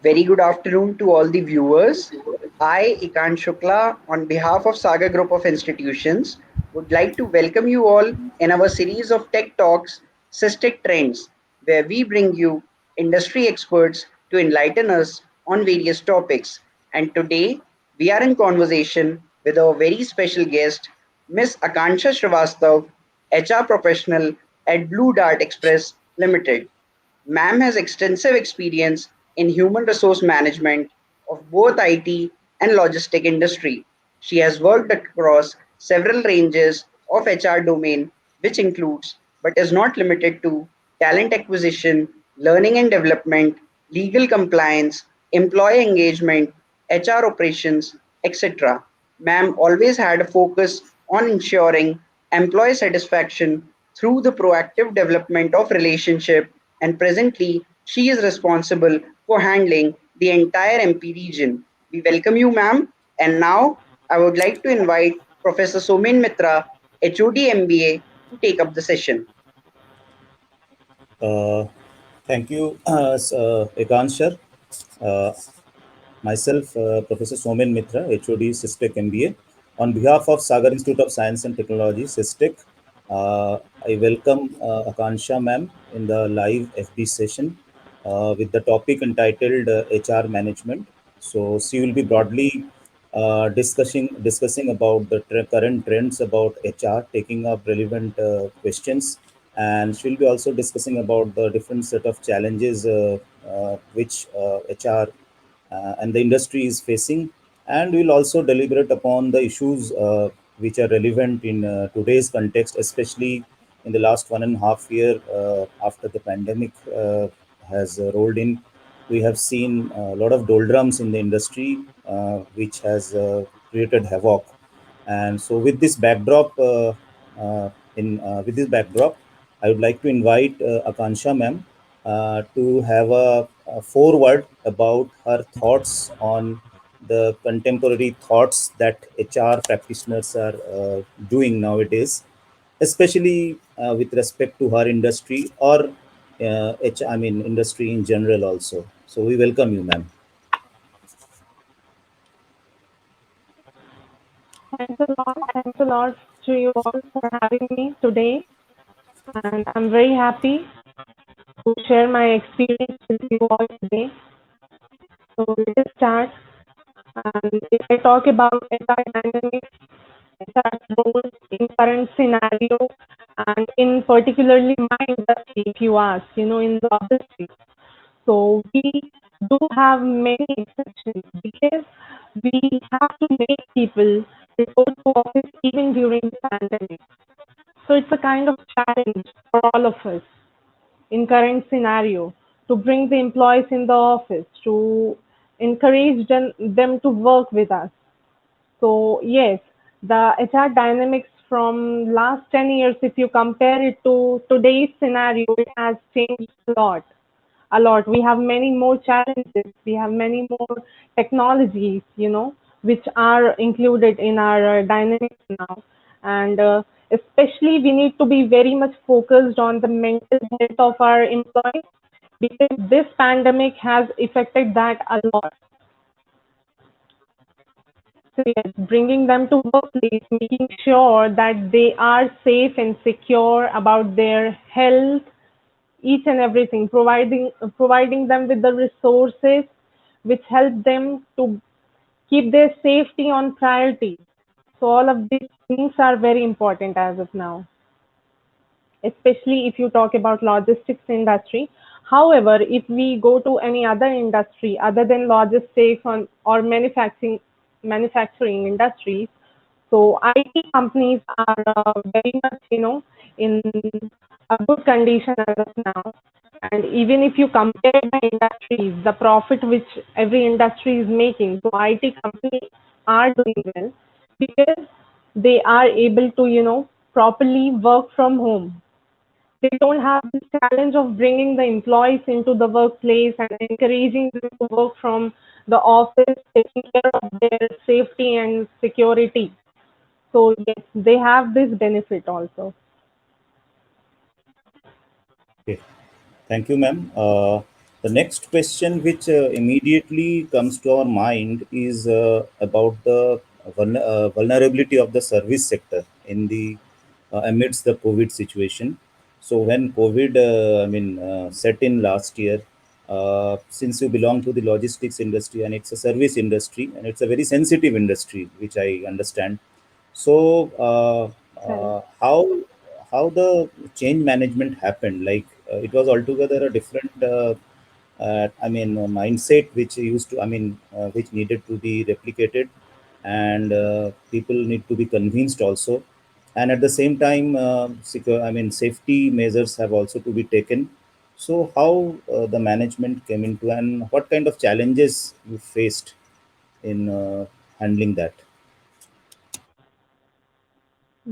Very good afternoon to all the viewers. I, Ikant Shukla, on behalf of Saga Group of Institutions, would like to welcome you all in our series of Tech Talks, Systemic Trends, where we bring you industry experts to enlighten us on various topics. And today, we are in conversation with our very special guest, Miss Akansha Srivastav, HR professional at Blue Dart Express Limited. Ma'am has extensive experience in human resource management of both IT and logistic industry. She has worked across several ranges of HR domain, which includes but is not limited to talent acquisition, learning and development, legal compliance, employee engagement, HR operations, etc. Ma'am always had a focus on ensuring employee satisfaction through the proactive development of relationship, and presently she is responsible for handling the entire MP region. We welcome you, ma'am. And now I would like to invite Professor Somen Mitra, HOD MBA, to take up the session. Uh, Thank you, Ekanshar. Uh, Myself, Professor Somen Mitra, HOD SISTEC MBA. On behalf of Sagar Institute of Science and Technology, SISTEC, I welcome Akansha ma'am in the live FB session with the topic entitled HR Management. So she will be broadly discussing about the current trends about HR, taking up relevant questions, and she'll be also discussing about the different set of challenges which HR and the industry is facing, and we'll also deliberate upon the issues which are relevant in today's context, especially in the last 1.5 year after the pandemic has rolled in. We have seen a lot of doldrums in the industry, which has created havoc. And so, with this backdrop, in with this backdrop, I would like to invite Akansha ma'am to have a foreword about her thoughts on the contemporary thoughts that HR practitioners are doing nowadays, especially with respect to her industry or I mean industry in general also. So we welcome you, ma'am. Thanks a lot to you all for having me today. And I'm very happy to share my experience with you all today. So let us start. And if I talk about HR dynamics, HR's role in current scenario, and in particularly my industry, if you ask, in logistics. So we do have many exceptions because we have to make people report to office even during the pandemic. So it's a kind of challenge for all of us in current scenario to bring the employees in the office, to encourage them to work with us. So yes, the HR dynamics from last 10 years, if you compare it to today's scenario, it has changed a lot. A lot. We have many more challenges. We have many more technologies, which are included in our dynamics now. And especially, we need to be very much focused on the mental health of our employees because this pandemic has affected that a lot. So yes, bringing them to workplace, making sure that they are safe and secure about their health, each and everything, providing them with the resources which help them to keep their safety on priority. So all of these things are very important as of now, especially if you talk about logistics industry. However, if we go to any other industry other than logistics or manufacturing industries, so IT companies are very much, in a good condition as of now. And even if you compare the industries, the profit which every industry is making, so IT companies are doing well because they are able to, properly work from home. They don't have this challenge of bringing the employees into the workplace and encouraging them to work from the office, taking care of their safety and security. So yes, they have this benefit also. Okay. Thank you, ma'am. The next question, which immediately comes to our mind, is about the vulnerability of the service sector in the amidst the COVID situation. So when COVID, set in last year, since you belong to the logistics industry and it's a service industry and it's a very sensitive industry, which I understand. So Right. how the change management happened? Like it was altogether a different mindset which used to which needed to be replicated, and people need to be convinced also, and at the same time safety measures have also to be taken. So how the management came into, and what kind of challenges you faced in handling that?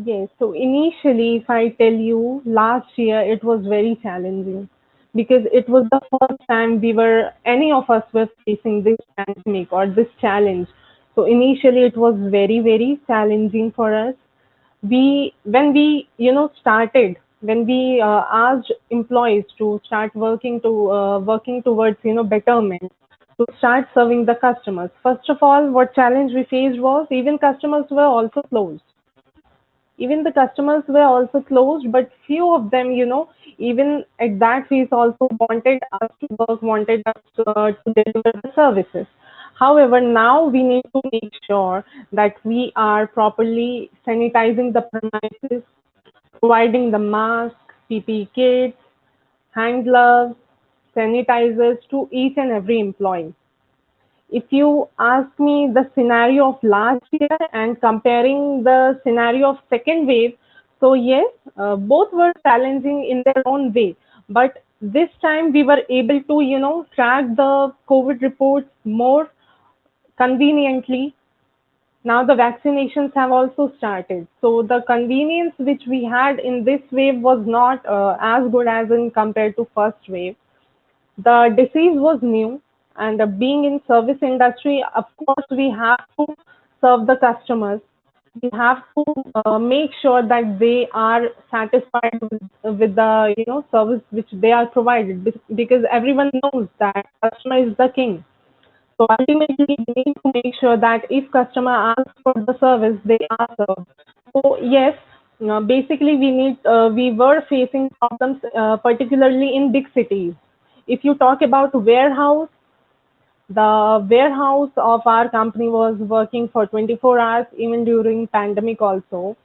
Yes, so initially, if I tell you, last year it was very challenging because it was the first time any of us were facing this pandemic or this challenge. So initially, it was very, very challenging for us. When we, started, when we asked employees to start working towards, betterment, to start serving the customers. First of all, what challenge we faced was even customers were also closed, even the customers were also closed, but few of them, even at that phase also wanted us to work, wanted us to deliver the services. However, now we need to make sure that we are properly sanitizing the premises, providing the mask, PPE kits, hand gloves, sanitizers to each and every employee. If you ask me the scenario of last year and comparing the scenario of second wave, so yes, both were challenging in their own way. But this time we were able to, track the COVID reports more conveniently. Now the vaccinations have also started. So the convenience which we had in this wave was not as good as in compared to first wave. The disease was new, and being in service industry, of course we have to serve the customers. We have to make sure that they are satisfied with the service which they are provided, because everyone knows that customer is the king. So ultimately we need to make sure that if customer asks for the service, they are served. So yes, basically we were facing problems, particularly in big cities. If you talk about warehouse, the warehouse of our company was working for 24 hours even during pandemic also.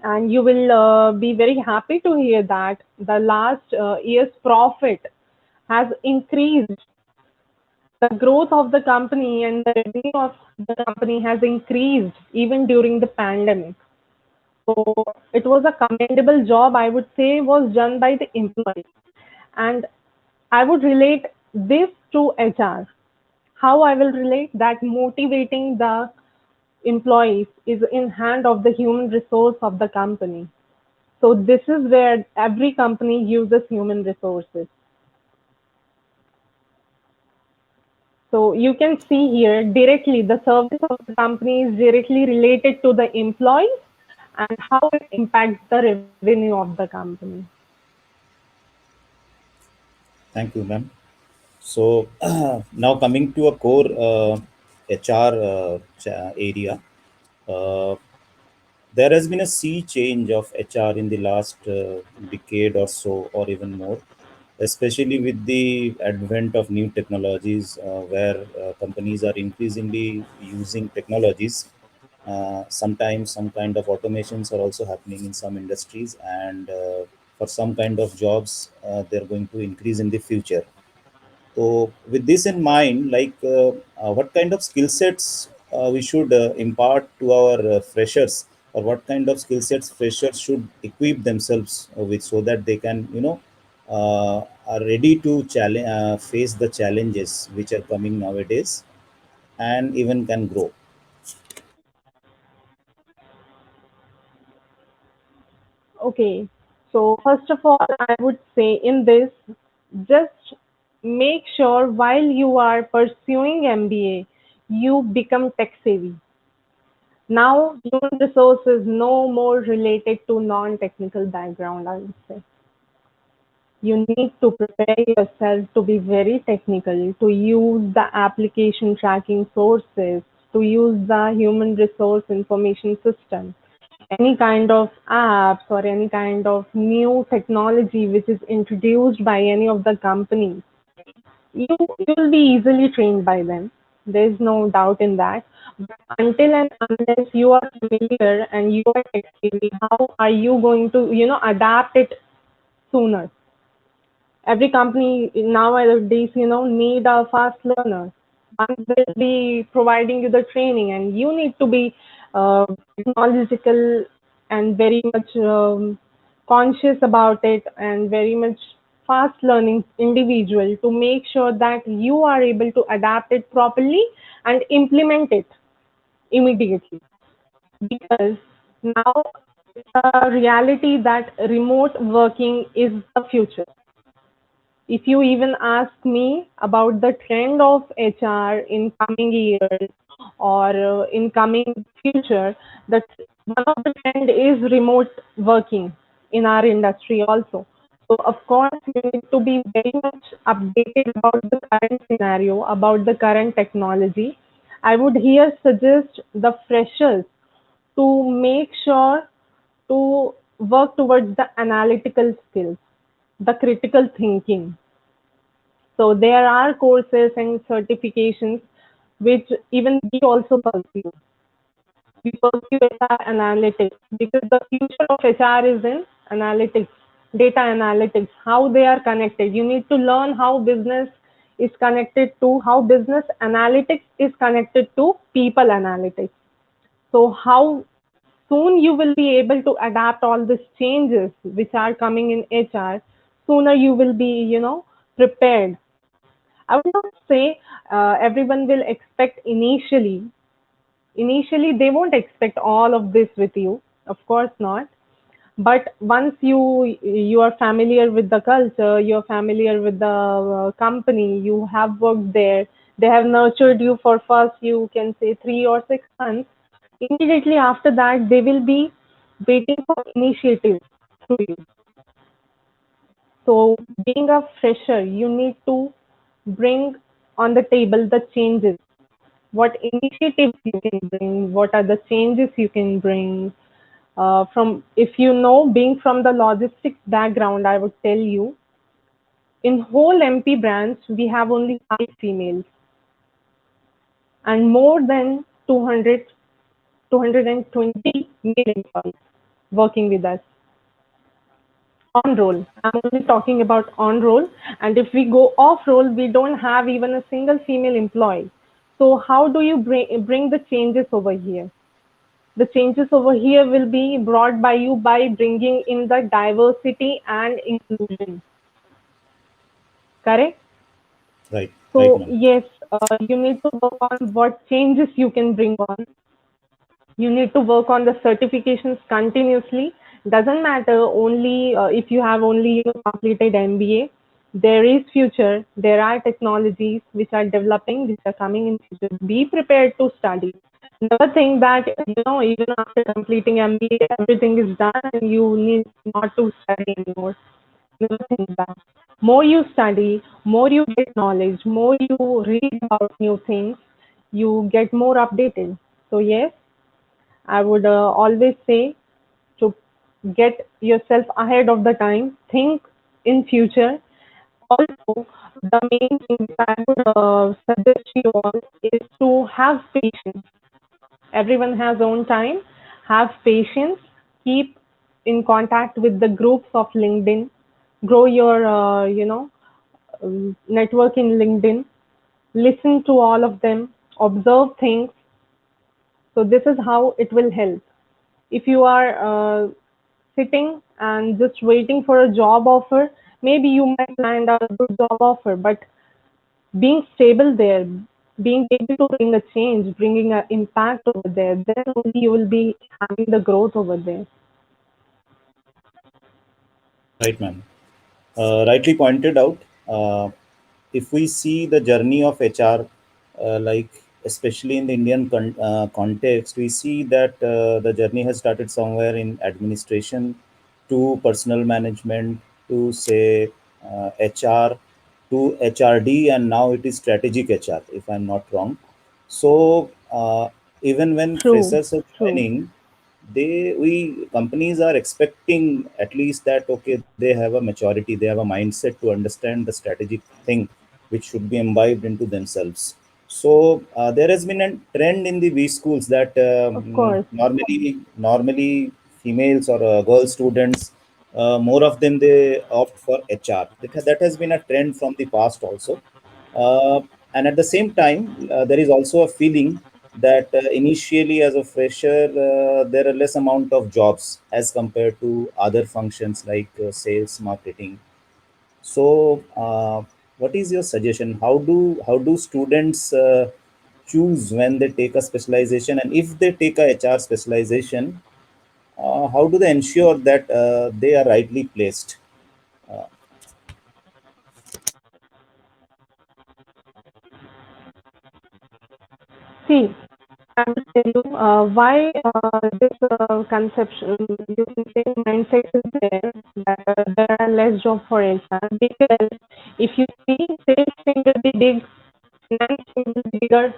And you will be very happy to hear that the last year's profit has increased. The growth of the company and the revenue of the company has increased even during the pandemic. So it was a commendable job, I would say, was done by the employees. And I would relate this to HR. How I will relate that motivating the employees is in hand of the human resource of the company. So this is where every company uses human resources. So you can see here directly the service of the company is directly related to the employees and how it impacts the revenue of the company. Thank you, ma'am. So now coming to a core HR area, uh, there has been a sea change of HR in the last decade or so, or even more, especially with the advent of new technologies, where companies are increasingly using technologies. Sometimes some kind of automations are also happening in some industries, and for some kind of jobs, they're going to increase in the future. So, with this in mind, what kind of skill sets we should impart to our freshers, or what kind of skill sets freshers should equip themselves with, so that they can, are ready to face the challenges which are coming nowadays, and even can grow. Okay, so first of all, I would say in this, just make sure while you are pursuing MBA, you become tech savvy. Now, human resources no more related to non-technical background, I would say. You need to prepare yourself to be very technical, to use the application tracking sources, to use the human resource information system, any kind of apps or any kind of new technology which is introduced by any of the companies. You will be easily trained by them. There's no doubt in that. But until and unless you are familiar and you are tech savvy, how are you going to, adapt it sooner? Every company nowadays, need a fast learner. One will be providing you the training, and you need to be technological and very much conscious about it and very much fast learning individual to make sure that you are able to adapt it properly and implement it immediately, because now it's a reality that remote working is the future. If you even ask me about the trend of HR in coming years or in coming future, that one of the trend is remote working in our industry also. So of course, you need to be very much updated about the current scenario, about the current technology. I would here suggest the freshers to make sure to work towards the analytical skills, the critical thinking. So there are courses and certifications which even we also pursue. We pursue HR analytics because the future of HR is in analytics, data analytics, how they are connected. You need to learn how business is connected to, how business analytics is connected to people analytics. So how soon you will be able to adapt all these changes which are coming in HR, sooner you will be, prepared. I would not say everyone will expect initially. Initially, they won't expect all of this with you. Of course not. But once you are familiar with the culture, you're familiar with the company, you have worked there, they have nurtured you for first, you can say 3 or 6 months. Immediately after that, they will be waiting for initiative through you. So, being a fresher, you need to bring on the table the changes. What initiatives you can bring? What are the changes you can bring? From if you know, being from the logistics background, I would tell you, in whole MP branch we have only 5 females and more than 200, 220 male employees working with us on roll. I'm only talking about on roll. And if we go off roll, we don't have even a single female employee. So how do you bring the changes over here? The changes over here will be brought by you by bringing in the diversity and inclusion. Correct? Right, right, So ma'am. yes, you need to work on what changes you can bring on. You need to work on the certifications continuously. Doesn't matter only if you have only completed MBA. There is future. There are technologies which are developing, which are coming in future. Be prepared to study. Never think that even after completing MBA everything is done and you need not to study anymore. Never think that. More you study, more you get knowledge, more you read about new things, you get more updated. So yes, I would always say to get yourself ahead of the time, think in future. Also, the main thing that I would suggest you all is to have patience. Everyone has own time. Have patience. Keep in contact with the groups of LinkedIn. Grow your, network in LinkedIn. Listen to all of them. Observe things. So this is how it will help. If you are sitting and just waiting for a job offer, maybe you might land a good job offer, but being stable there, being able to bring a change, bringing an impact over there, then only you will be having the growth over there. Right, ma'am. Rightly pointed out. If we see the journey of HR, like especially in the Indian context, we see that the journey has started somewhere in administration to personal management to say HR to HRD, and now it is strategic HR, if I'm not wrong. So even when True, freshers are true. joining, we companies are expecting at least that okay, they have a maturity, they have a mindset to understand the strategic thing, which should be imbibed into themselves. So there has been a trend in the V schools that Of course. normally females or girl students, more of them they opt for HR. That has been a trend from the past also. And at the same time, there is also a feeling that initially as a fresher, there are less amount of jobs as compared to other functions like sales, marketing. So, what is your suggestion? How do students choose when they take a specialization, and if they take a HR specialization, how do they ensure that they are rightly placed? Uh, See, I will tell you why this conception, you can say mindset is there, that there are less jobs for HR. Because if you see, sales team will be big, finance team will be bigger,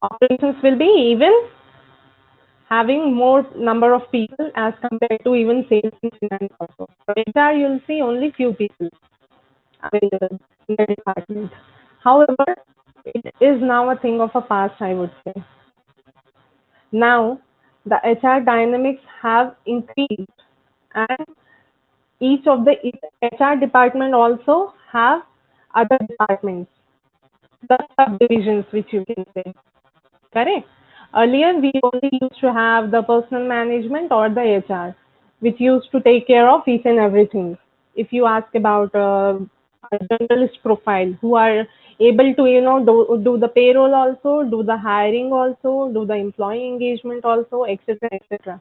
operations will be even having more number of people as compared to even sales and finance also. For HR, you'll see only few people available in the department. However, it is now a thing of a past, I would say. Now, the HR dynamics have increased, and each of the HR department also have other departments, the subdivisions, which you can say. Correct. Earlier, we only used to have the personal management or the HR, which used to take care of each and everything. If you ask about a journalist profile, who are able to, do the payroll also, do the hiring also, do the employee engagement also, etc., etc.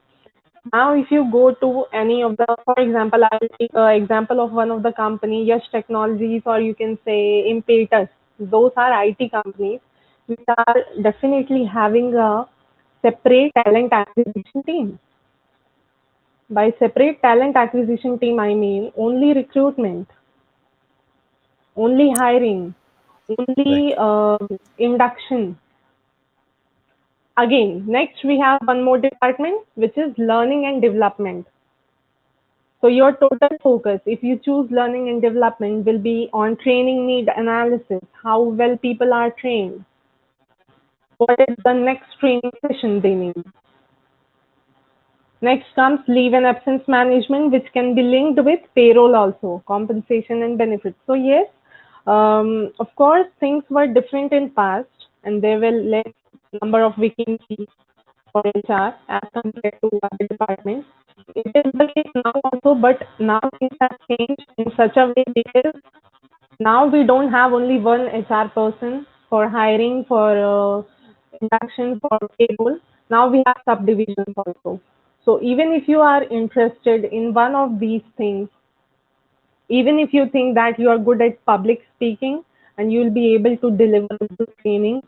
Now, if you go to any of the, for example, I will take an example of one of the company, Yash Technologies, or you can say Impetus. Those are IT companies which are definitely having a separate talent acquisition team. By separate talent acquisition team, I mean only recruitment, only hiring, right. only induction. Again, next we have one more department, which is learning and development. So your total focus, if you choose learning and development, will be on training need analysis, how well people are trained, what is the next training session they need. Next comes leave and absence management, which can be linked with payroll also, compensation and benefits. So yes, of course, things were different in past, and there were less number of vacancies for HR as compared to other departments. It is the case now also, but now things have changed in such a way because now we don't have only one HR person for hiring, for induction, for payroll. Now we have subdivisions also. So even if you are interested in one of these things, even if you think that you are good at public speaking and you'll be able to deliver good training,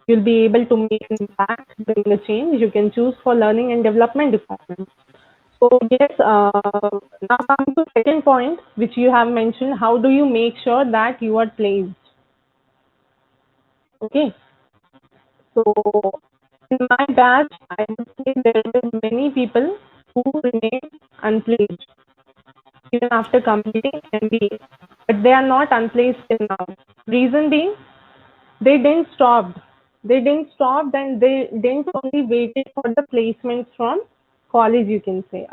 you'll be able to make an impact, bring a change, you can choose for learning and development department. So yes, now coming to second point, which you have mentioned, how do you make sure that you are placed? Okay, so in my batch, I would say there were many people who remain unplaced even after completing MBA, but they are not unplaced till now. Reason being, they didn't stop. They didn't stop, and they didn't only waited for the placements from college. You can say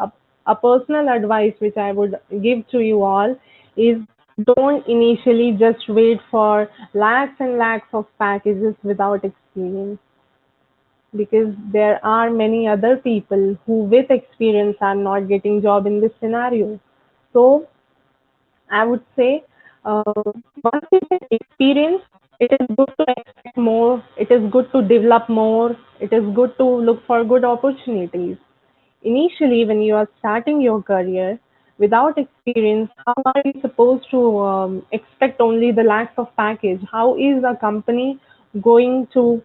a personal advice which I would give to you all is don't initially just wait for lakhs and lakhs of packages without experience, because there are many other people who with experience are not getting job in this scenario. So I would say, once you get experience, it is good to expect more, it is good to develop more, it is good to look for good opportunities. Initially, when you are starting your career without experience, how are you supposed to expect only the lakhs of package? How is a company going to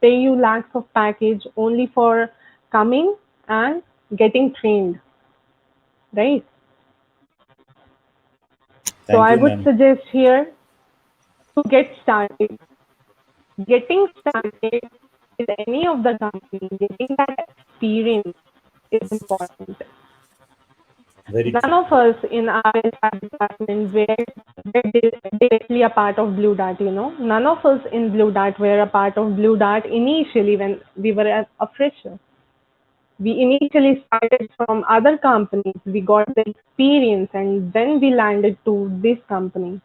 pay you lakhs of package only for coming and getting trained, right? So Thank I you, would ma'am. suggest here to get started. Getting started with any of the company, getting that experience is important. Very None true. of us in our HR department were directly a part of Blue Dart, you know. None of us in Blue Dart were a part of Blue Dart initially when we were a fresher. We initially started from other companies. We got the experience and then we landed to this company.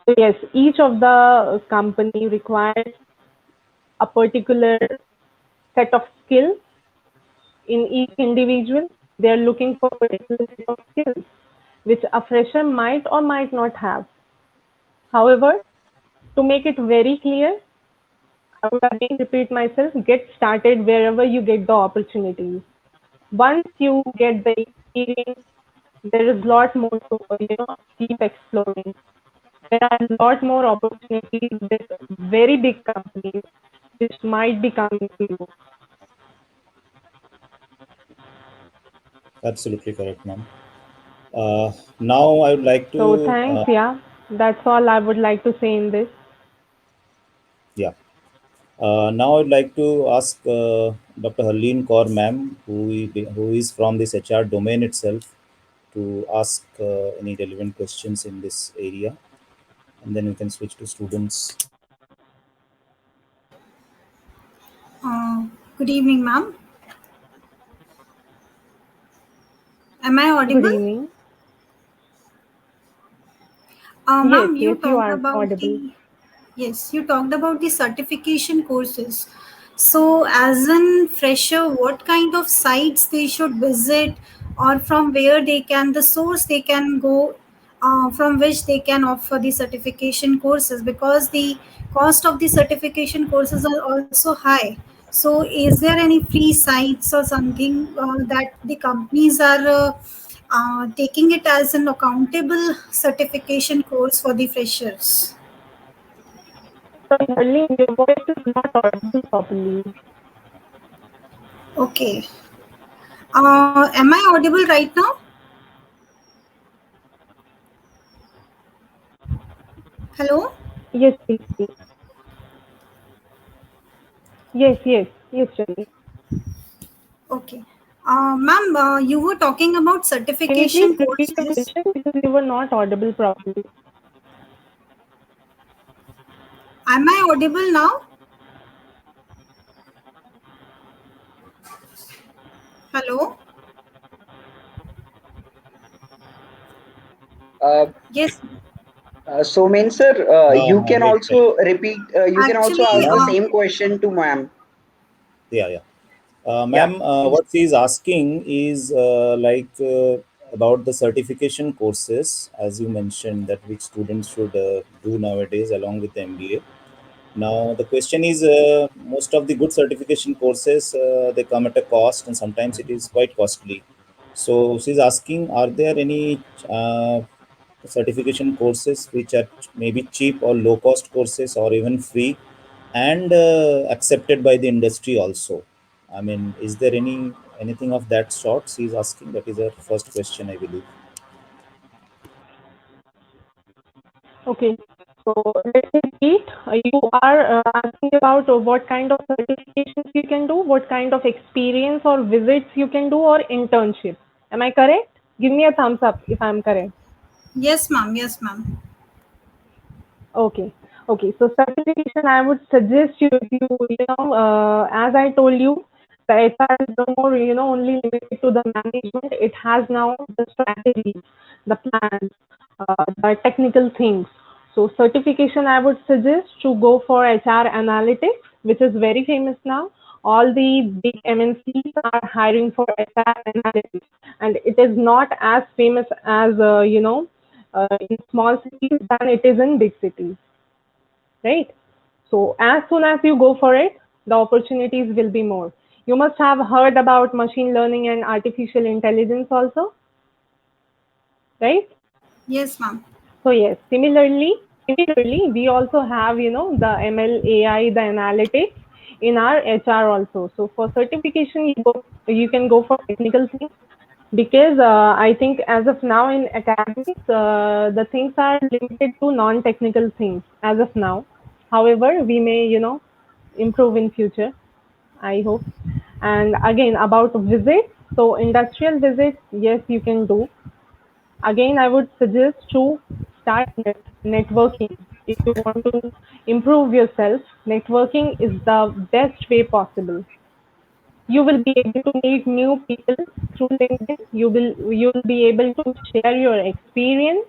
So yes, each of the company requires a particular set of skills in each individual. They are looking for a particular set of skills which a fresher might or might not have. However, to make it very clear, I would again repeat myself, get started wherever you get the opportunities. Once you get the experience, there is a lot more to keep exploring. There are a lot more opportunities with very big companies which might be coming to you. Absolutely correct, ma'am. Now I would like So to, thanks, yeah. That's all I would like to say in this. yeah. Now I'd like to ask Dr. Harleen Kaur, ma'am, who is from this HR domain itself, to ask any relevant questions in this area, and then we can switch to students. Uh, Good evening, ma'am. Am I Good audible? evening. Yes, Ma'am, you yes, you talked are about audible. the yes, you talked about the certification courses. So, as an fresher, what kind of sites they should visit, or from where they can the source they can go, from which they can offer the certification courses, because the cost of the certification courses are also high. So, is there any free sites or something that the companies are taking it as an accountable certification course for the freshers? So, Harleen, your voice is not audible properly. Okay. Am I audible right now? Hello? Yes, please, please. Yes, yes, yes, Shani. Okay. Ma'am, you were talking about Can you please certification repeat the courses. question because you were not audible properly? Am I audible now? Hello? Uh, Yes. Somen sir, you can Wait, wait. also repeat, you can also Actually, ask the Ma'am, same question to ma'am. yeah, yeah. Yeah, Ma'am, what she is asking is about the certification courses, as you mentioned, that which students should do nowadays along with the MBA. Now, the question is most of the good certification courses they come at a cost, and sometimes it is quite costly. So, she's asking, are there any certification courses which are maybe cheap or low cost courses or even free and accepted by the industry also? I mean, is there anything of that sort? She's asking. That is her first question, I believe. Okay. So let me repeat. You are asking about what kind of certifications you can do, what kind of experience or visits you can do, or internship. Am I correct? Give me a thumbs up if I'm correct. yes, ma'am. Yes, ma'am. Okay. Okay. So certification, I would suggest you, as I told you, the HR is no more, only limited to the management. It has now the strategy, the plans, the technical things. So certification, I would suggest to go for HR analytics, which is very famous now. All the big MNCs are hiring for HR analytics, and it is not as famous as in small cities than it is in big cities, right? So as soon as you go for it, the opportunities will be more. You must have heard about machine learning and artificial intelligence also, right? Yes, ma'am. So yes, similarly, we also have, the ML, AI, the analytics in our HR also. So for certification, you can go for technical things. because I think as of now in academics, the things are limited to non-technical things as of now. However, we may, improve in future, I hope. And again, about visits, so industrial visits, yes, you can do. Again, I would suggest to start networking. If you want to improve yourself, networking is the best way possible. You will be able to meet new people through LinkedIn. You will be able to share your experience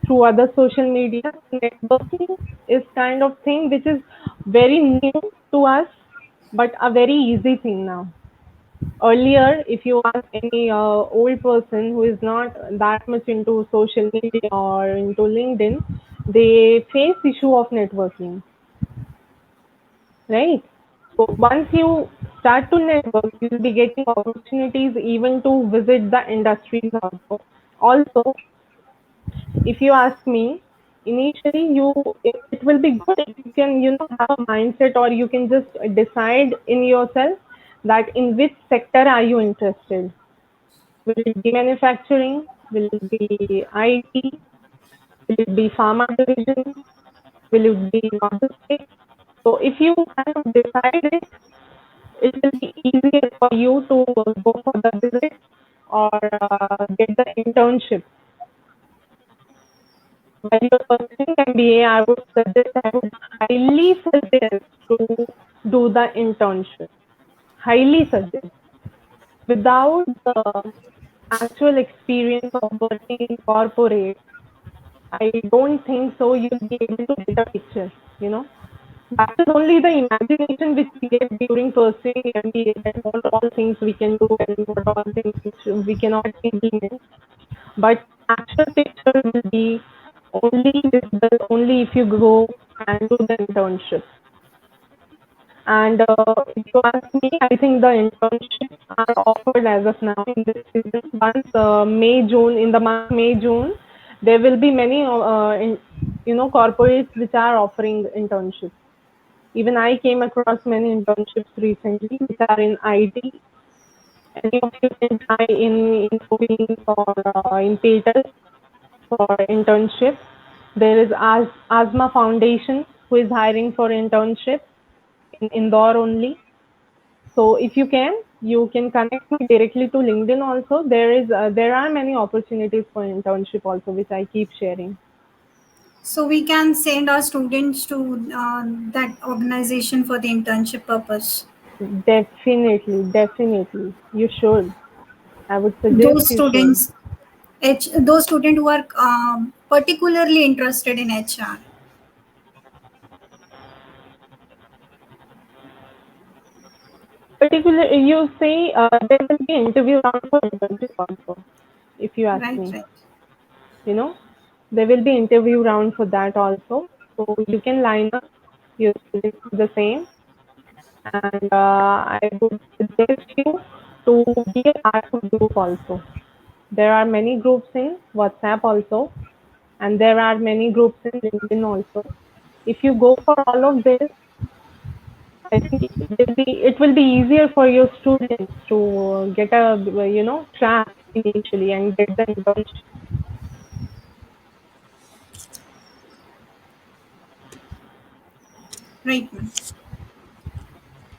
through other social media. Networking is kind of thing which is very new to us, but a very easy thing now. Earlier, if you ask any old person who is not that much into social media or into LinkedIn, they face issue of networking, right? So once you start to network, you'll be getting opportunities even to visit the industries also. Also, if you ask me, initially it will be good if you can have a mindset, or you can just decide in yourself that in which sector are you interested. Will it be manufacturing? Will it be IT? Will it be pharma division? Will it be logistics? So if you kind of decide it, it will be easier for you to go for the visit or get the internship. When you're pursuing MBA, I would highly suggest to do the internship. Highly suggest. Without the actual experience of working in corporate, I don't think so you'll be able to get a picture, you know. That is only the imagination which we get during pursuing MBA, that what all things we can do and what all things which we cannot implement. But actual picture will be only visible only if you go and do the internship. And if you ask me, I think the internships are offered as of now in this season. Once May, June, in the month May, June, there will be many, corporates which are offering internships. Even I came across many internships recently which are in IT. Any of you can try in Philippines or in Peters for internship. There is Asma Foundation who is hiring for internship in Indore only. So if you can connect me directly to LinkedIn also. There are many opportunities for internship also, which I keep sharing. So we can send our students to that organization for the internship purpose. Definitely, definitely. You should. I would suggest Those you should. students, those students who are particularly interested in HR. Particularly, you say there will be interview round for internship also, if you ask Right, me. right. You know, there will be interview round for that also. So you can line up your students for the same. And I would suggest you to be a part of group also. There are many groups in WhatsApp also, and there are many groups in LinkedIn also. If you go for all of this, I think it will be easier for your students to get a track initially and get the internship. Right, ma'am.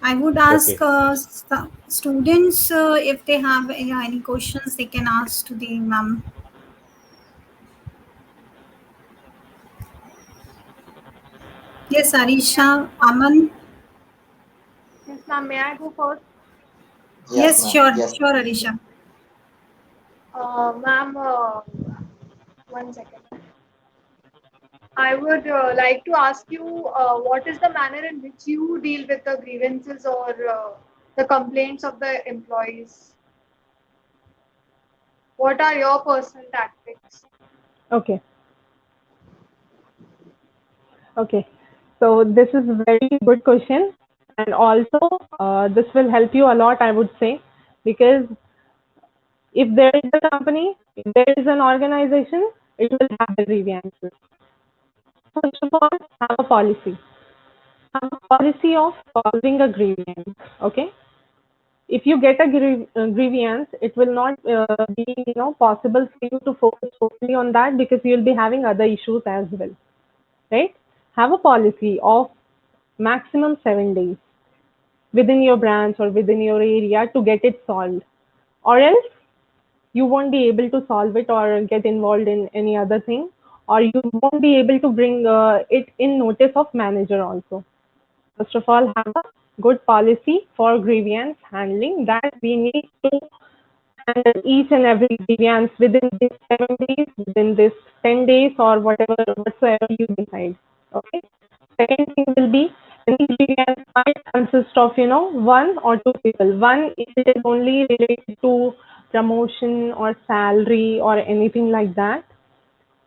I would Okay. ask students if they have any questions they can ask to the ma'am. Yes, Arisha, Aman. Yes, ma'am. May I go first? Yes, sure, sure, Arisha. Ma'am, one second. I would like to ask you what is the manner in which you deal with the grievances or the complaints of the employees? What are your personal tactics? Okay, okay. So this is a very good question, and also this will help you a lot, I would say, because if there is a company, if there is an organization, it will have the grievances. First of all, have a policy. Have a policy of solving a grievance. Okay. if you get a grievance, it will not be possible for you to focus totally on that, because you'll be having other issues as well, right? Have a policy of maximum 7 days within your branch or within your area to get it solved, or else you won't be able to solve it or get involved in any other thing, or you won't be able to bring it in notice of manager also. First of all, have a good policy for grievance handling, that we need to handle each and every grievance within this 7 days, within this 10 days, or whatsoever you decide. Okay. Second thing will be, any grievance might consist of one or two people. One, if it is only related to promotion or salary or anything like that.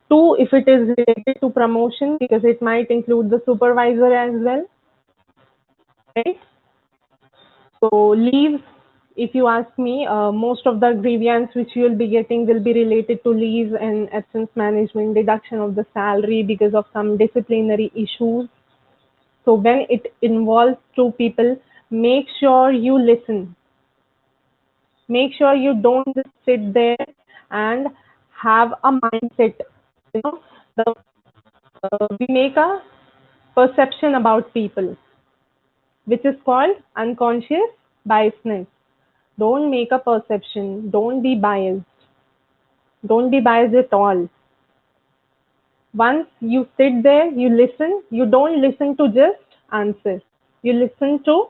Two, if it is related to promotion, because it might include the supervisor as well, right? So leaves, if you ask me, most of the grievance which you will be getting will be related to leaves and absence management, deduction of the salary because of some disciplinary issues. So when it involves two people, make sure you listen. Make sure you don't just sit there and have a mindset. You know, we make a perception about people, which is called unconscious biasness. Don't make a perception. Don't be biased. Don't be biased at all. Once you sit there, you listen. You don't listen to just answer. You listen to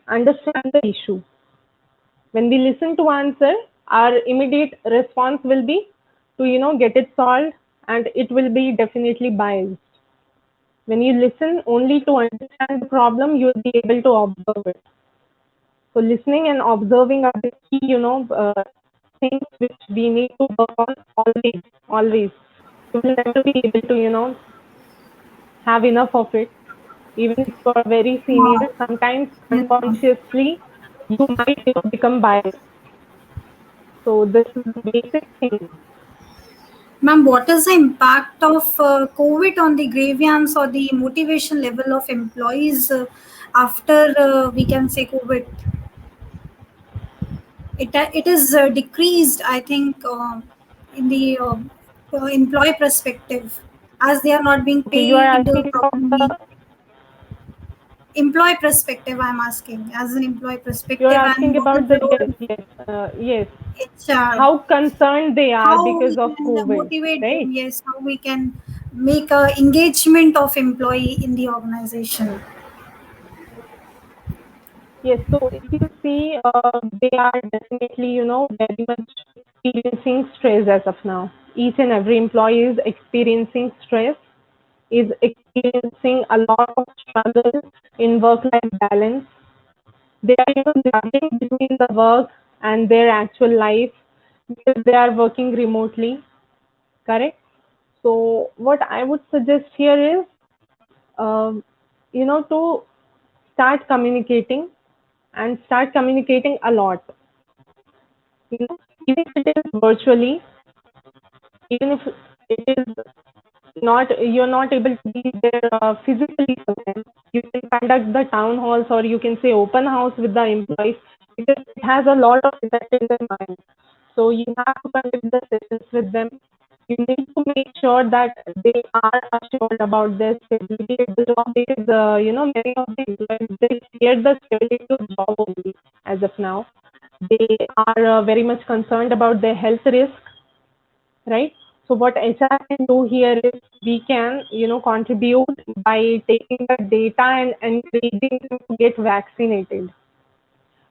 understand the issue. When we listen to answer, our immediate response will be to get it solved, and it will be definitely biased. When you listen only to understand the problem, you will be able to observe it. So listening and observing are the key, things which we need to work on always, always. You will never be able to, have enough of it. Even if you are very senior, sometimes Yeah. unconsciously you might become biased. So this is the basic thing. Ma'am, what is the impact of COVID on the grievance or the motivation level of employees after we can say COVID? It is decreased, I think, in the employee perspective, as they are not being Okay, you are paid asking about properly. the Employee perspective, I'm asking, as an employee you are perspective, and asking what is about the the role yes, of HR? how concerned they are How we because of can COVID, motivate them? right? Yes, how we can make a engagement of employee in the organization? Yes, so if you see, they are definitely, very much experiencing stress as of now. Each and every employee is experiencing stress, is experiencing a lot of struggle in work-life balance. They are, juggling between the work and their actual life, because they are working remotely, correct? So what I would suggest here is, um, to start communicating, and start communicating a lot. Even if it is virtually, even if it is not, you're not able to be there physically for them, you can conduct the town halls, or you can say open house with the employees, because it has a lot of effect in their mind. So you have to conduct the sessions with them. You need to make sure that they are assured about their stability at the job, because many of the employees, they fear the stability of job only as of now. They are very much concerned about their health risk, right? So what HR can do here is, we can, contribute by taking the data and encouraging them to get vaccinated,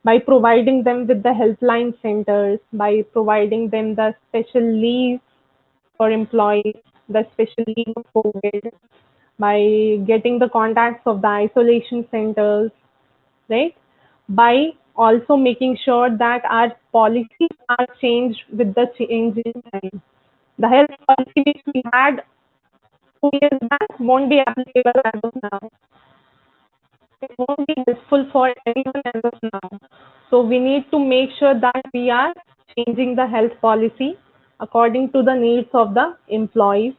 by providing them with the helpline centers, by providing them the special leave for employees, the special leave of COVID, by getting the contacts of the isolation centers, right? By also making sure that our policies are changed with the change in time. The health policy which we had 2 years back won't be applicable as of now. It won't be helpful for anyone as of now. So we need to make sure that we are changing the health policy according to the needs of the employees.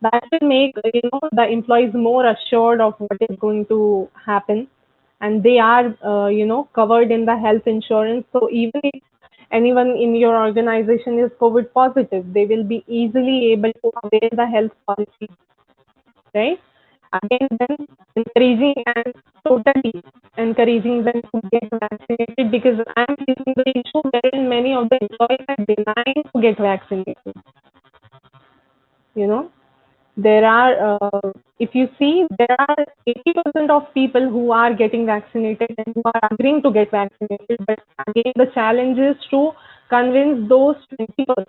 That will make the employees more assured of what is going to happen. and they are covered in the health insurance. So even if anyone in your organization is COVID positive, they will be easily able to avail the health policy, right? Again, then encouraging and totally encouraging them to get vaccinated, because I'm facing the issue wherein many of the employees are denying to get vaccinated. You know, there are, if you see, there are 80% of people who are getting vaccinated and who are agreeing to get vaccinated. But again, the challenge is to convince those 20%.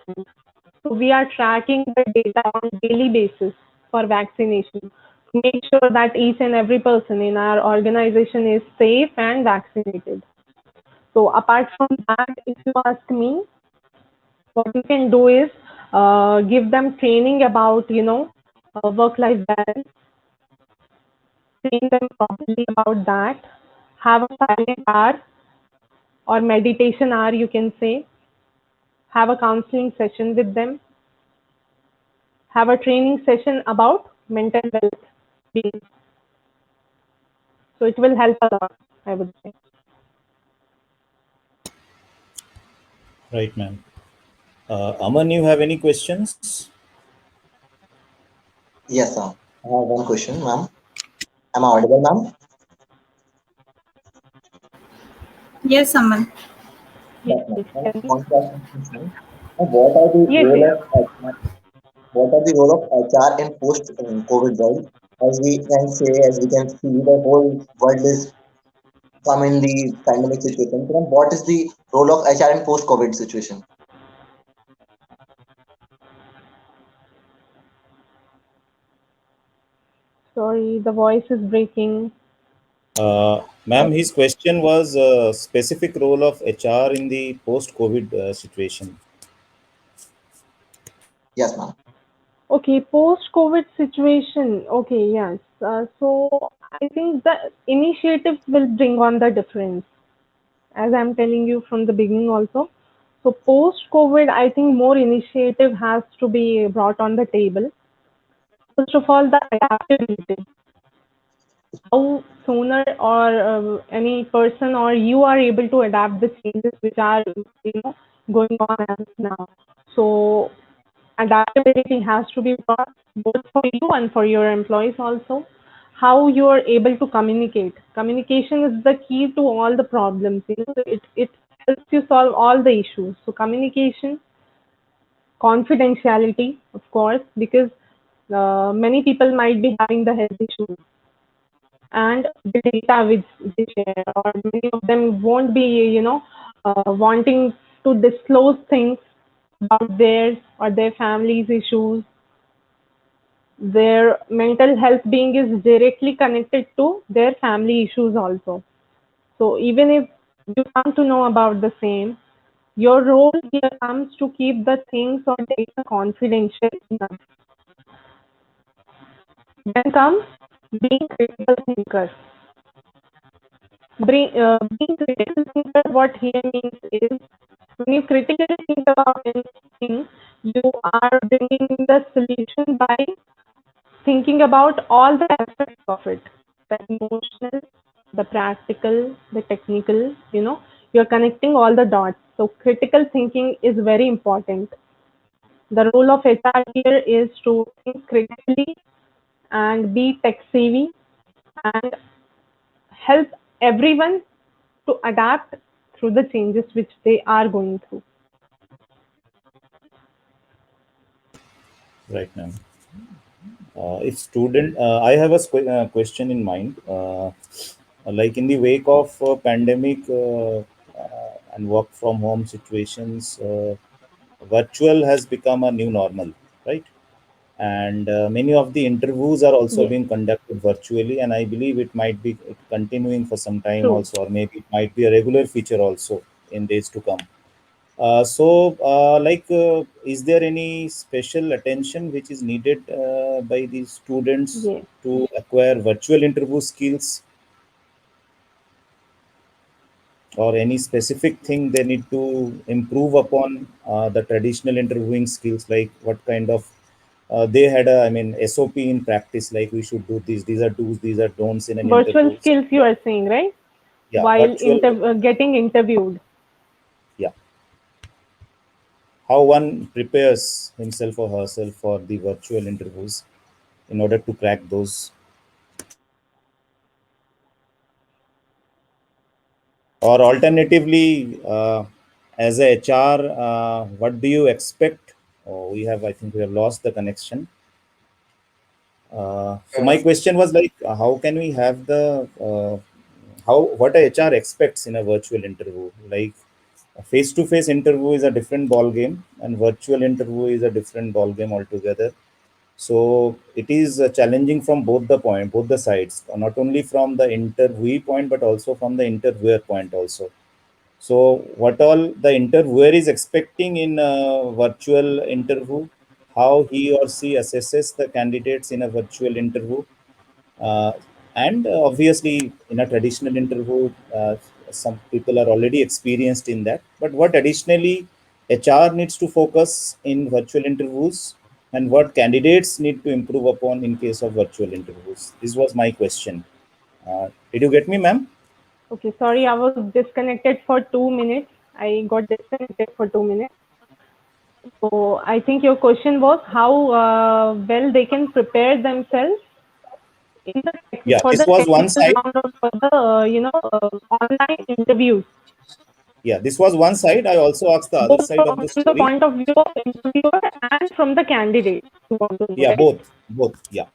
So we are tracking the data on daily basis for vaccination to make sure that each and every person in our organization is safe and vaccinated. So apart from that, if you ask me, what you can do is give them training about, work-life balance, train them properly about that, have a silent hour or meditation hour, you can say, have a counseling session with them, have a training session about mental health being. So it will help a lot, I would say. Right, ma'am. Aman, you have any questions? Yes, sir. I have one question, ma'am. Am I audible, ma'am? Yes, Aman. Yes, Yes, ma'am. yes, Ma'am, tell me. one question, ma'am. What are the Yes, role yes. of what are the role of HR in post COVID world? As we can see, the whole world is come in the pandemic situation. So, ma'am, what is the role of HR in post COVID situation? Sorry, the voice is breaking. Ma'am, his question was specific role of HR in the post-COVID situation. Yes, ma'am. Okay, post-COVID situation. Okay, yes. So I think the initiative will bring on the difference, as I'm telling you from the beginning also. So post-COVID, I think more initiative has to be brought on the table. First of all, the adaptability. How sooner or any person or you are able to adapt the changes which are going on as now. So adaptability has to be brought both for you and for your employees also. How you are able to communicate. Communication is the key to all the problems. It helps you solve all the issues. So communication, confidentiality, of course, because many people might be having the health issues and the data which they share, or many of them won't be, wanting to disclose things about theirs or their family's issues. Their mental health being is directly connected to their family issues also. So even if you come to know about the same, your role here comes to keep the things or data confidential enough. Then comes being critical thinker. Being critical thinker, what here means is when you critically think about anything, you are bringing the solution by thinking about all the aspects of it, the emotional, the practical, the technical, you're connecting all the dots. So critical thinking is very important. The role of HR here is to think critically and be tech savvy and help everyone to adapt through the changes which they are going through. Right, ma'am. If student, I have a question in mind. Like in the wake of pandemic and work from home situations, virtual has become a new normal, right? And many of the interviews are also Yes, being conducted virtually, and I believe it might be continuing for some time true. also, or maybe it might be a regular feature also in days to come. Is there any special attention which is needed by the students Yes. to acquire virtual interview skills, or any specific thing they need to improve upon the traditional interviewing skills? Like what kind of they had a, I mean, SOP in practice, like we should do this, these are do's, these are don'ts in an Virtual interview. skills you are saying, right? Yeah, while virtual. getting interviewed. Yeah, how one prepares himself or herself for the virtual interviews in order to crack those. Or alternatively, as a HR, what do you expect? Oh, I think we have lost the connection. So my question was like, how can we have what a HR expects in a virtual interview? Like a face-to-face interview is a different ball game, and virtual interview is a different ball game altogether. So it is challenging from both the sides, not only from the interviewee point, but also from the interviewer point also. So what all the interviewer is expecting in a virtual interview, how he or she assesses the candidates in a virtual interview, uh, and obviously in a traditional interview, some people are already experienced in that. But what additionally HR needs to focus in virtual interviews, and what candidates need to improve upon in case of virtual interviews. This was my question. Did you get me, ma'am? Okay, sorry, I was disconnected for 2 minutes. I got disconnected for 2 minutes. So I think your question was how well they can prepare themselves in Yeah, for this the was one technical side. round or for the online interviews, Yeah, this was one side. I also asked the other both side of from the the story. point of view of interviewer and from the candidate. You want to know, Yeah, right? both. Yeah.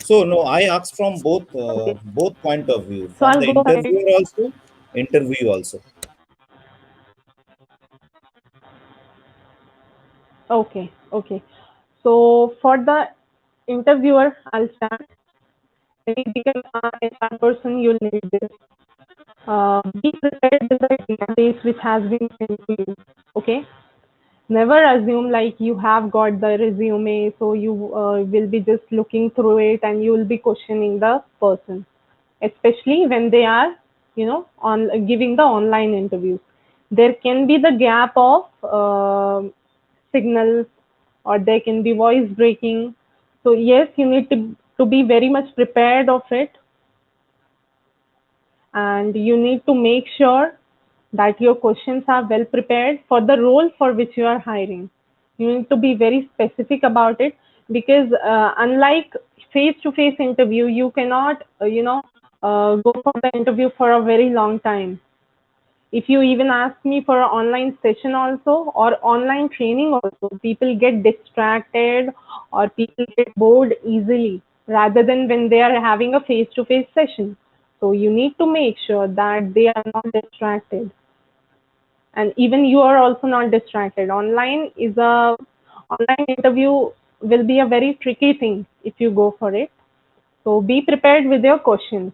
So no, I asked from Okay, both point of view, so from I'll the go ahead. interviewer also, interview also. Okay, okay. So for the interviewer, I'll start. When you become an HR person, you'll need this. Be prepared with the database which has been sent to you. Okay. Never assume like you have got the resume, so you will be just looking through it and you will be questioning the person, especially when they are, on giving the online interviews. There can be the gap of signals, or there can be voice breaking. So yes, you need to be very much prepared of it, and you need to make sure that your questions are well prepared for the role for which you are hiring. You need to be very specific about it, because unlike face to face interview, you cannot go for the interview for a very long time. If you even ask me for an online session also, or online training also, people get distracted or people get bored easily, rather than when they are having a face to face session. So you need to make sure that they are not distracted, and even you are also not distracted. Online interview will be a very tricky thing if you go for it. So be prepared with your questions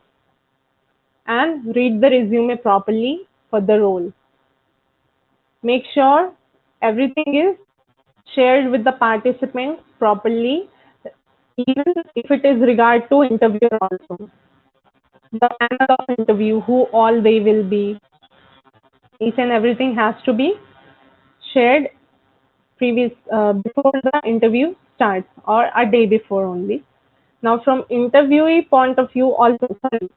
and read the resume properly for the role. Make sure everything is shared with the participant properly, even if it is regard to interviewer also. The panel of interview, who all they will be, each and everything has to be shared before the interview starts, or a day before only. Now, from interviewee point of view, also, sorry,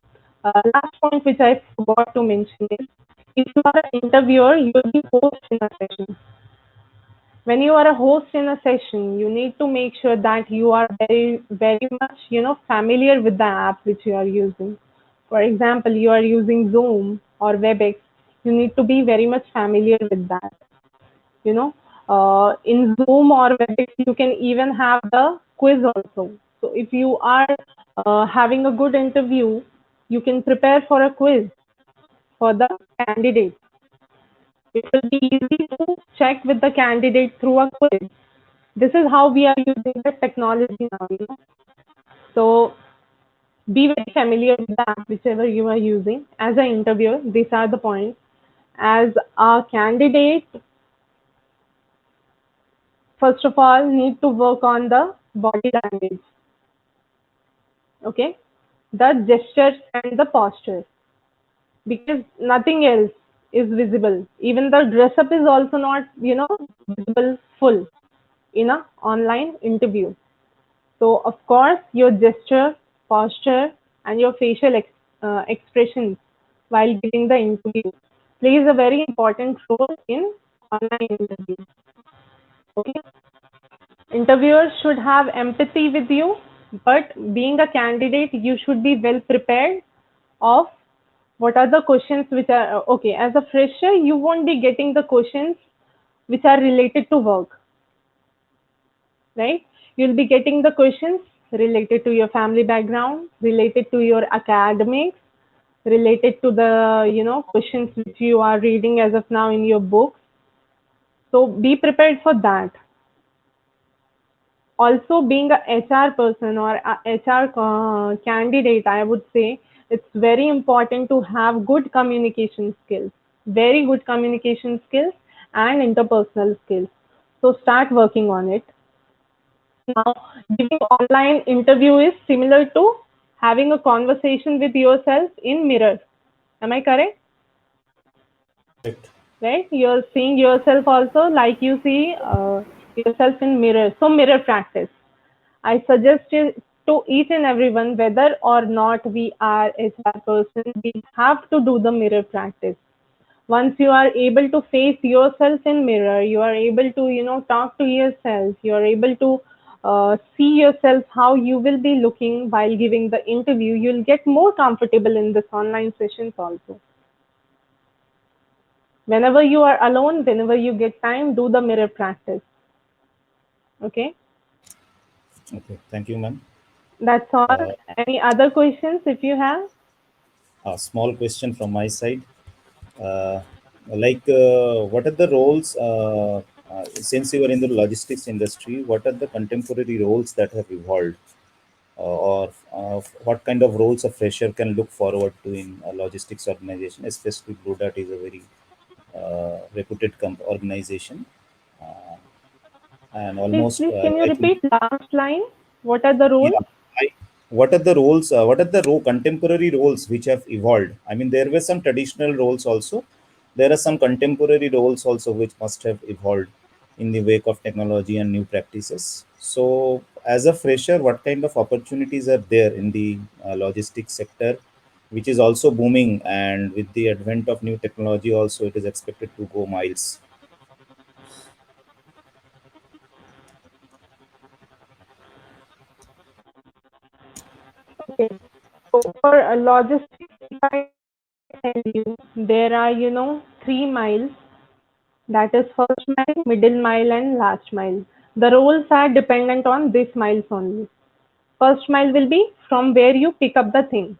last point which I forgot to mention is, if you are an interviewer, you will be host in a session. When you are a host in a session, you need to make sure that you are very, very much, familiar with the app which you are using. For example, you are using Zoom or WebEx, you need to be very much familiar with that. You know, in Zoom or WebEx, you can even have the quiz also. So if you are having a good interview, you can prepare for a quiz for the candidate. It will be easy to check with the candidate through a quiz. This is how we are using the technology now. So be very familiar with the app whichever you are using. As an interviewer, these are the points. As a candidate, first of all, need to work on the body language. Okay, the gestures and the posture, because nothing else is visible. Even the dress up is also not, visible full in a online interview. So of course, your gesture, posture, and your facial expressions while giving the interview plays a very important role in online interviews. Okay. Interviewers should have empathy with you, but being a candidate, you should be well prepared of what are the questions which are okay. As a fresher, you won't be getting the questions which are related to work, right? You'll be getting the questions related to your family background, related to your academics, related to the questions which you are reading as of now in your books. So be prepared for that. Also, being a HR person or a HR candidate, I would say it's very important to have good communication skills, very good communication skills and interpersonal skills. So start working on it. Now, giving online interview is similar to having a conversation with yourself in mirror. Am I correct? Correct. Right? You're seeing yourself also like you see yourself in mirror. So mirror practice. I suggest it to each and everyone, whether or not we are HR person, we have to do the mirror practice. Once you are able to face yourself in mirror, you are able to talk to yourself, you are able to see yourself how you will be looking while giving the interview, you'll get more comfortable in this online sessions also. Whenever you are alone, whenever you get time, do the mirror practice. Okay, Okay. Thank you, ma'am. that's all. Any other questions if you have? A small question from my side. Uh, what are the roles, since you are in the logistics industry, what are the contemporary roles that have evolved? Or what kind of roles a fresher can look forward to in a logistics organization, especially Blue Dart is a very reputed organization. Uh, and almost, Please, can you I think, repeat last line? What are the roles? yeah. I, what are the roles? What are the contemporary roles which have evolved? I mean, there were some traditional roles also. There are some contemporary roles also which must have evolved in the wake of technology and new practices. So, as a fresher, what kind of opportunities are there in the logistics sector, which is also booming, and with the advent of new technology, also it is expected to go miles. Okay. So for logistics, if I tell you, there are 3 miles. That is first mile, middle mile, and last mile. The roles are dependent on this miles only. First mile will be from where you pick up the thing.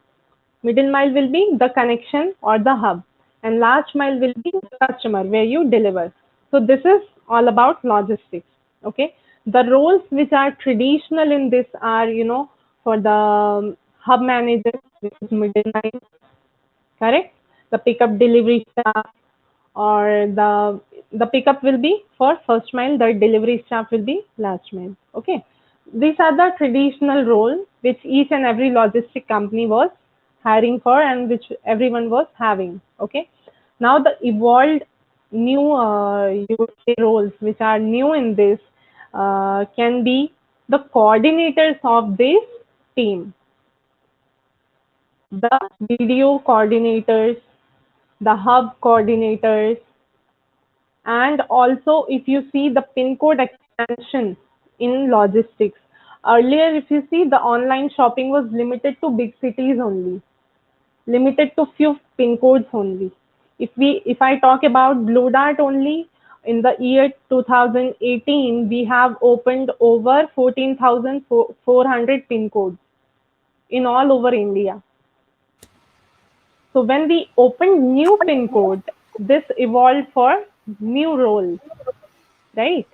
Middle mile will be the connection or the hub. And last mile will be the customer where you deliver. So this is all about logistics. Okay. The roles which are traditional in this are for the hub manager, which is middle mile, correct? The pickup delivery staff or the pickup will be for first mile, the delivery staff will be last mile. Okay. These are the traditional roles which each and every logistic company was hiring for and which everyone was having. Okay. Now the evolved new you would say roles which are new in this can be the coordinators of this team, the video coordinators, the hub coordinators, and also if you see the pin code expansion in logistics. Earlier, if you see, the online shopping was limited to big cities only, limited to few pin codes only. If I talk about Blue Dart only, in the year 2018, we have opened over 14,400 pin codes in all over India. So when we opened new pin code, this evolved for new roles, right?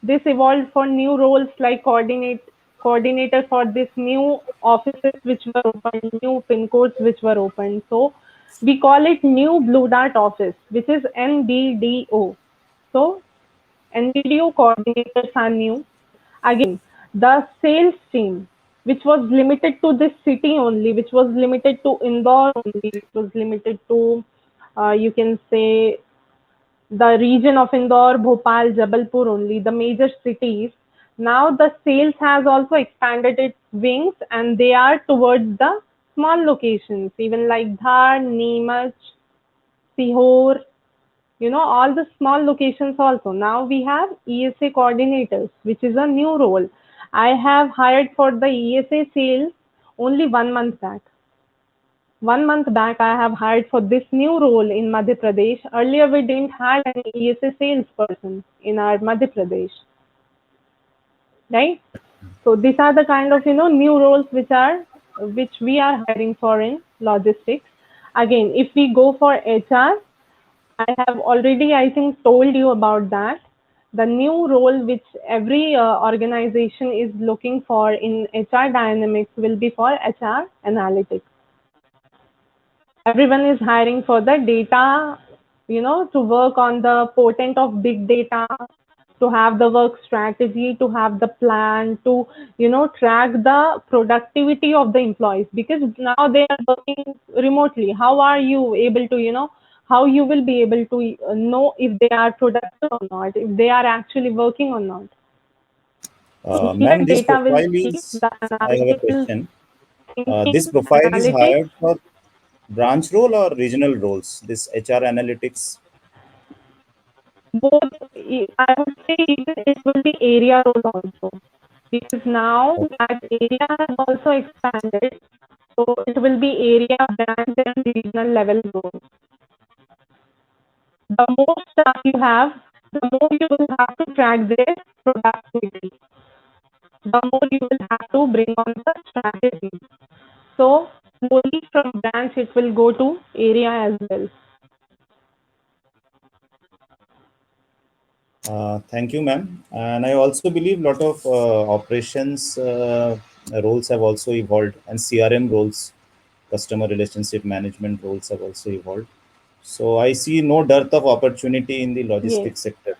This evolved for new roles like coordinator for this new offices which were opened, new pin codes which were opened. So we call it new Blue Dart office, which is NBDO. So NBDO coordinators are new. Again, the sales team, which was limited to this city only, which was limited to Indore only, which was limited to, you can say, the region of Indore, Bhopal, Jabalpur only, the major cities. Now the sales has also expanded its wings and they are towards the small locations, even like Dhar, Neemuch, Sihor, all the small locations also. Now we have ESA coordinators, which is a new role. I have hired for the ESA sales only 1 month back. 1 month back, I have hired for this new role in Madhya Pradesh. Earlier, we didn't have an ESA salesperson in our Madhya Pradesh, right? So these are the kind of new roles which we are hiring for in logistics. Again, if we go for HR, I have already, I think, told you about that. The new role which every organization is looking for in HR Dynamics will be for HR analytics. Everyone is hiring for the data, to work on the potent of big data, to have the work strategy, to have the plan, to, track the productivity of the employees, because now they are working remotely. How are you able to, how you will be able to know if they are productive or not, if they are actually working or not. Here Ma'am, this data will profile speak, is, the I have a analytical question. This thinking, profile is analytics. hired for branch role or regional roles, this HR analytics? Both, I would say it will be area role also, because now Okay. that area has also expanded, so it will be area, branch and regional level roles. The more staff you have, the more you will have to track their productivity, the more you will have to bring on the strategy. So slowly from branch it will go to area as well. Thank you, ma'am. And I also believe a lot of operations roles have also evolved, and CRM roles, customer relationship management roles have also evolved. So I see no dearth of opportunity in the Yes, logistics sector.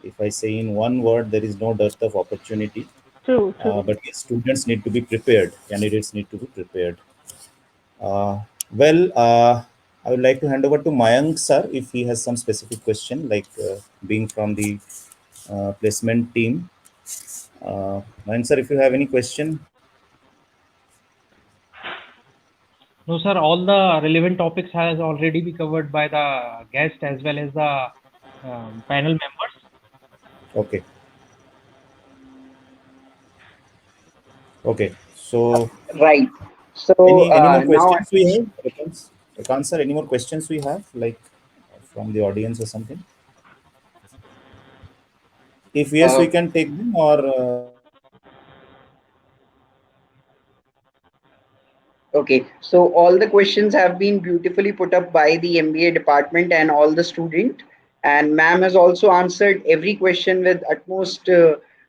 If I say in one word, there is no dearth of opportunity. true. But yes, students need to be prepared. Candidates need to be prepared. Uh, well, I would like to hand over to Mayank sir if he has some specific question, like being from the placement team. Mayank sir, if you have any question. No, sir, all the relevant topics has already been covered by the guest as well as the panel members. Okay. Okay. So Right. So any more now questions we have? Ekans sir, any more questions we have, like from the audience or something? If yes, uh, we can take them, or okay. So all the questions have been beautifully put up by the MBA department and all the student. And ma'am has also answered every question with utmost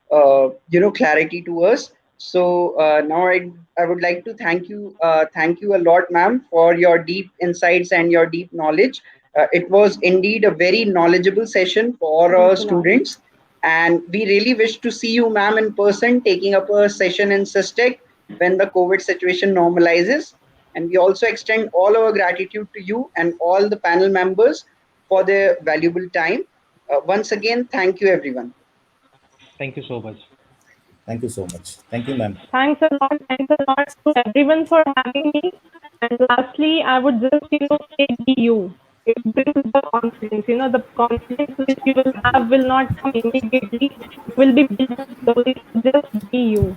clarity to us. So now I would like to thank you a lot, ma'am, for your deep insights and your deep knowledge. It was indeed a very knowledgeable session for Thanks a lot. students, and we really wish to see you, ma'am, in person, taking up a session in SysTech when the COVID situation normalizes. And we also extend all our gratitude to you and all the panel members for their valuable time. Once again, thank you, everyone. Thank you so much. thank you so much. Thank you, ma'am. Thanks a lot. Thanks a lot to everyone for having me. And lastly, I would just, say be you. It brings the confidence. The confidence which you will have will not come immediately. It will be built slowly. Just be you.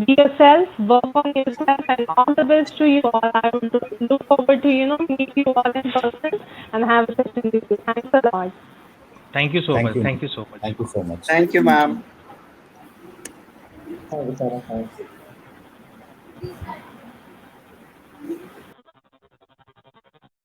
Be yourself, work on yourself, and all the best to you all. I would look forward to, meet you all in person and have a session with you. Thanks a lot. Thank you so Thank much. you, ma'am. Thank you so much. Thank you so much. Thank you, Thank ma'am. you. Thank you, Sarah. Thank you.